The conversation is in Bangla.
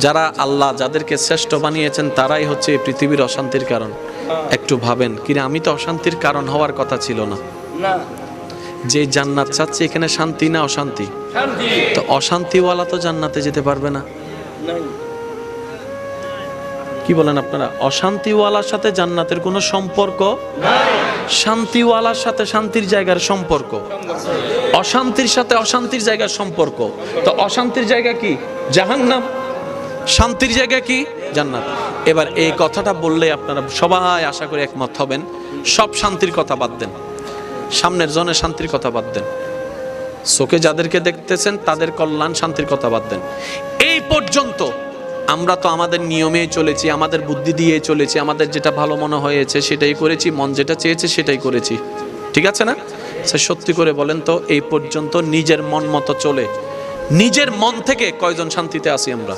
যারা আল্লাহ যাদেরকে শ্রেষ্ঠ বানিয়েছেন তারাই হচ্ছে এই পৃথিবীর অশান্তির কারণ। একটু ভাবেন, কিনা আমি তো অশান্তির কারণ হওয়ার কথা ছিল না। যে জান্নাত চাচ্ছে এখানে শান্তি না অশান্তি? তো অশান্তিওয়ালা তো জান্নাতে যেতে পারবে না। কি বলেন আপনারা? অশান্তিওয়ালার সাথে জান্নাতের কোনো সম্পর্ক নাই। শান্তিওয়ালার সাথে শান্তির জায়গার সম্পর্ক, অশান্তির সাথে অশান্তির জায়গার সম্পর্ক। তো অশান্তির জায়গা কি? জাহান্নাম। শান্তির জায়গা কি? জান্নাত। এবার এই কথাটা বললে আপনারা সবাই আশা করি একমত হবেন। সব শান্তির কথা বাদ দেন, সামনের জনের শান্তির কথা বাদ দেন, চোখে যাদেরকে দেখতেছেন তাদের কল্যাণ শান্তির কথা বাদ দেন। এই পর্যন্ত আমরা তো আমাদের নিয়মে চলেছি, আমাদের বুদ্ধি দিয়ে চলেছি, আমাদের যেটা ভালো মনে হয়েছে সেটাই করেছি, মন যেটা চেয়েছে সেটাই করেছি, ঠিক আছে না? সত্যি করে বলেন তো, এই পর্যন্ত নিজের মন মতো চলে নিজের মন থেকে কয়জন শান্তিতে আছি আমরা?